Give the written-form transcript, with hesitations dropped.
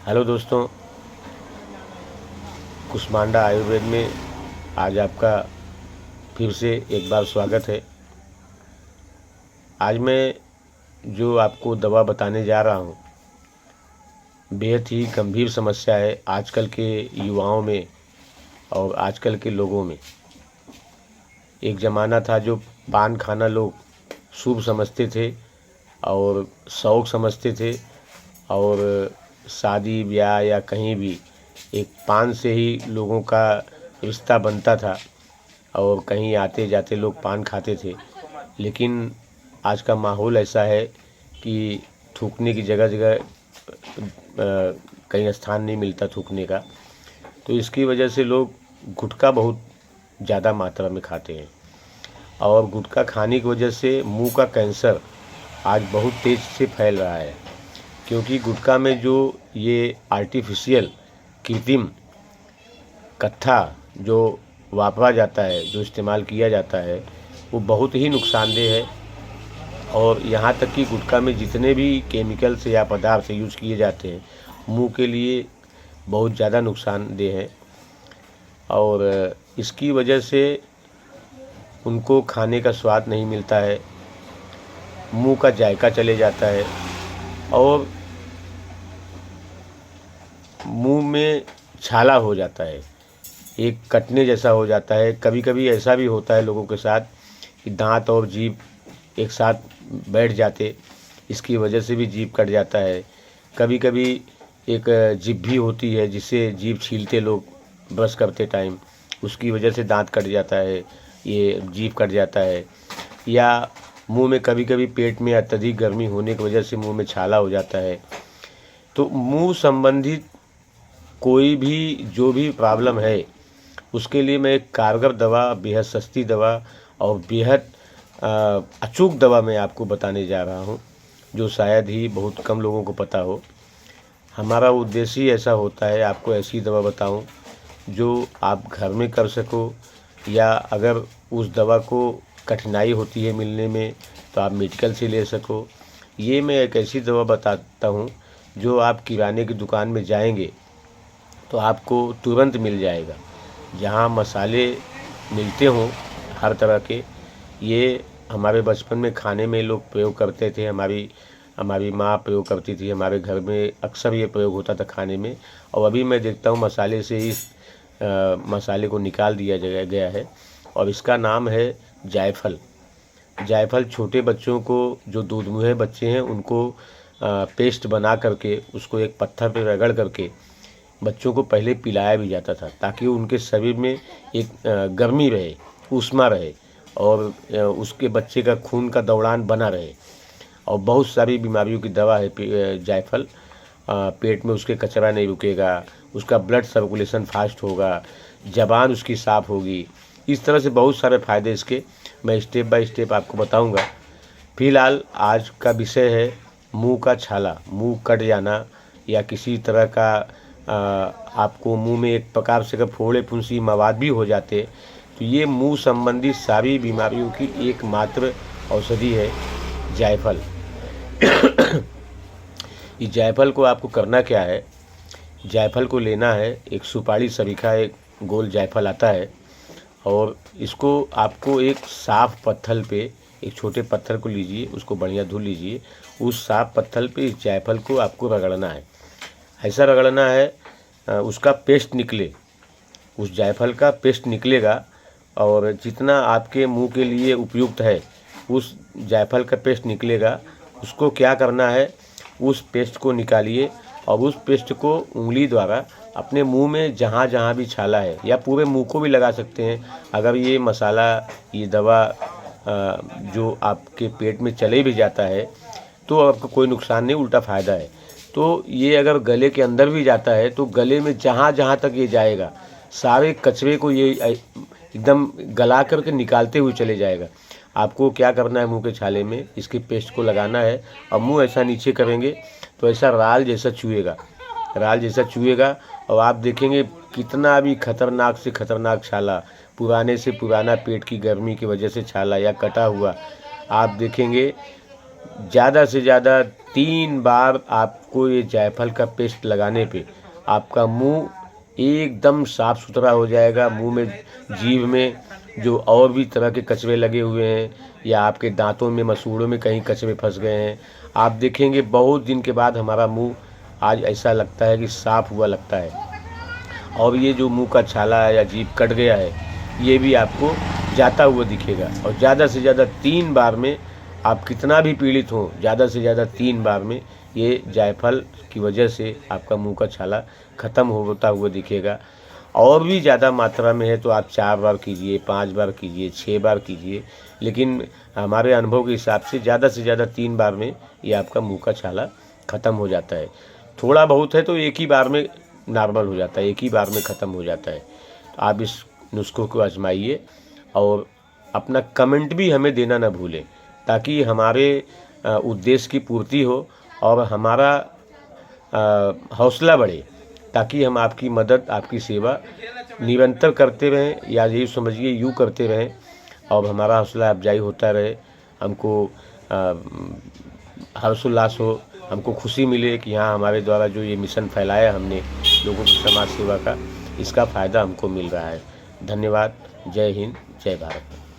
Hello दोस्तों, कुष्मांडा आयुर्वेद में आज आपका फिर से एक बार स्वागत है। आज मैं जो आपको दवा बताने जा रहा हूँ, बेहद ही गंभीर समस्या है आजकल के युवाओं में और आजकल के लोगों में। एक ज़माना था जो पान खाना लोग शुभ समझते थे और शौक समझते थे, और शादी ब्याह या कहीं भी एक पान से ही लोगों का रिश्ता बनता था और कहीं आते जाते लोग पान खाते थे। लेकिन आज का माहौल ऐसा है कि थूकने की जगह जगह कहीं स्थान नहीं मिलता थूकने का, तो इसकी वजह से लोग गुटखा बहुत ज़्यादा मात्रा में खाते हैं। और गुटखा खाने की वजह से मुंह का कैंसर आज बहुत तेज़ से फैल रहा है, क्योंकि गुटखा में जो ये आर्टिफिशियल कृत्रिम कत्था जो वापरा जाता है, जो इस्तेमाल किया जाता है, वो बहुत ही नुकसानदेह है। और यहाँ तक कि गुटखा में जितने भी केमिकल्स या पदार्थ यूज़ किए जाते हैं, मुंह के लिए बहुत ज़्यादा नुकसानदेह हैं। और इसकी वजह से उनको खाने का स्वाद नहीं मिलता है, मुंह का जायका चले जाता है और मुंह में छाला हो जाता है, एक कटने जैसा हो जाता है। कभी कभी ऐसा भी होता है लोगों के साथ कि दांत और जीभ एक साथ बैठ जाते, इसकी वजह से भी जीभ कट जाता है। कभी कभी एक जीभ भी होती है जिससे जीभ छीलते लोग ब्रश करते टाइम, उसकी वजह से दांत कट जाता है, ये जीभ कट जाता है। या मुंह में कभी कभी पेट में अत्यधिक गर्मी होने की वजह से मुंह में छाला हो जाता है। तो मुंह संबंधित कोई भी जो भी प्रॉब्लम है, उसके लिए मैं एक कारगर दवा, बेहद सस्ती दवा और बेहद अचूक दवा मैं आपको बताने जा रहा हूँ, जो शायद ही बहुत कम लोगों को पता हो। हमारा उद्देश्य ही ऐसा होता है, आपको ऐसी दवा बताऊं जो आप घर में कर सको, या अगर उस दवा को कठिनाई होती है मिलने में तो आप मेडिकल से ले सको। ये मैं एक ऐसी दवा बताता हूँ जो आप किराने की दुकान में जाएंगे तो आपको तुरंत मिल जाएगा। जहाँ मसाले मिलते हों हर तरह के, ये हमारे बचपन में खाने में लोग प्रयोग करते थे, हमारी माँ प्रयोग करती थी, हमारे घर में अक्सर ये प्रयोग होता था खाने में। और अभी मैं देखता हूँ मसाले से ही मसाले को निकाल दिया गया है, और इसका नाम है जायफल। जायफल छोटे बच्चों को, जो दूध-मुहे बच्चे हैं, उनको पेस्ट बना करके उसको एक पत्थर पे रगड़ करके बच्चों को पहले पिलाया भी जाता था, ताकि उनके शरीर में एक गर्मी रहे, ऊष्मा रहे और उसके बच्चे का खून का दौड़ान बना रहे। और बहुत सारी बीमारियों की दवा है जायफल। पेट में उसके कचरा नहीं रुकेगा, उसका ब्लड सर्कुलेशन फास्ट होगा, ज़बान उसकी साफ़ होगी। इस तरह से बहुत सारे फ़ायदे इसके मैं स्टेप बाय स्टेप आपको बताऊंगा। फिलहाल आज का विषय है मुंह का छाला, मुंह कट जाना, या किसी तरह का आपको मुंह में एक प्रकार से अगर फोड़े फुंसी मवाद भी हो जाते, तो ये मुंह संबंधी सारी बीमारियों की एकमात्र औषधि है जायफल। इस जायफल को आपको करना क्या है, जायफल को लेना है, एक सुपारी सरीखा एक गोल जायफल आता है, और इसको आपको एक साफ़ पत्थर पे, एक छोटे पत्थर को लीजिए, उसको बढ़िया धुल लीजिए। उस साफ़ पत्थर पे इस जायफल को आपको रगड़ना है, ऐसा रगड़ना है उसका पेस्ट निकले, उस जायफल का पेस्ट निकलेगा। और जितना आपके मुंह के लिए उपयुक्त है उस जायफल का पेस्ट निकलेगा। उसको क्या करना है, उस पेस्ट को निकालिए और उस पेस्ट को उंगली द्वारा अपने मुंह में जहाँ जहाँ भी छाला है, या पूरे मुंह को भी लगा सकते हैं। अगर ये मसाला, ये दवा जो आपके पेट में चले भी जाता है तो आपको कोई नुकसान नहीं, उल्टा फ़ायदा है। तो ये अगर गले के अंदर भी जाता है तो गले में जहाँ जहाँ तक ये जाएगा, सारे कचरे को ये एकदम गला करके निकालते हुए चले जाएगा। आपको क्या करना है, मुंह के छाले में इसके पेस्ट को लगाना है और मुंह ऐसा नीचे करेंगे तो ऐसा राल जैसा चुएगा, राल जैसा चुएगा। और आप देखेंगे कितना भी खतरनाक से खतरनाक छाला, पुराने से पुराना पेट की गर्मी की वजह से छाला या कटा हुआ, आप देखेंगे ज़्यादा से ज़्यादा 3 बार आपको ये जायफल का पेस्ट लगाने पे आपका मुंह एकदम साफ़ सुथरा हो जाएगा। मुंह में, जीभ में जो और भी तरह के कचरे लगे हुए हैं या आपके दांतों में, मसूड़ों में कहीं कचरे फंस गए हैं, आप देखेंगे बहुत दिन के बाद हमारा मुंह आज ऐसा लगता है कि साफ़ हुआ लगता है। और ये जो मुंह का छाला है या जीभ कट गया है, ये भी आपको जाता हुआ दिखेगा। और ज़्यादा से ज़्यादा 3 बार में, आप कितना भी पीड़ित हो, ज़्यादा से ज़्यादा 3 बार में ये जायफल की वजह से आपका मुंह का छाला ख़त्म होता हुआ दिखेगा। और भी ज़्यादा मात्रा में है तो आप 4 बार कीजिए, 5 बार कीजिए, 6 बार कीजिए, लेकिन हमारे अनुभव के हिसाब से ज़्यादा 3 बार में ये आपका मुंह का छाला ख़त्म हो जाता है। थोड़ा बहुत है तो एक ही बार में नॉर्मल हो जाता है, एक ही बार में ख़त्म हो जाता है। तो आप इस नुस्खे को आजमाइए और अपना कमेंट भी हमें देना ना भूलें, ताकि हमारे उद्देश्य की पूर्ति हो और हमारा हौसला बढ़े, ताकि हम आपकी मदद, आपकी सेवा निरंतर करते रहें, या यही समझिए यूँ करते रहें और हमारा हौसला अफजाई होता रहे। हमको हर्षोल्लास हो, हमको खुशी मिले कि हाँ, हमारे द्वारा जो ये मिशन फैलाया हमने लोगों की समाज सेवा का, इसका फ़ायदा हमको मिल रहा है। धन्यवाद। जय हिंद, जय भारत।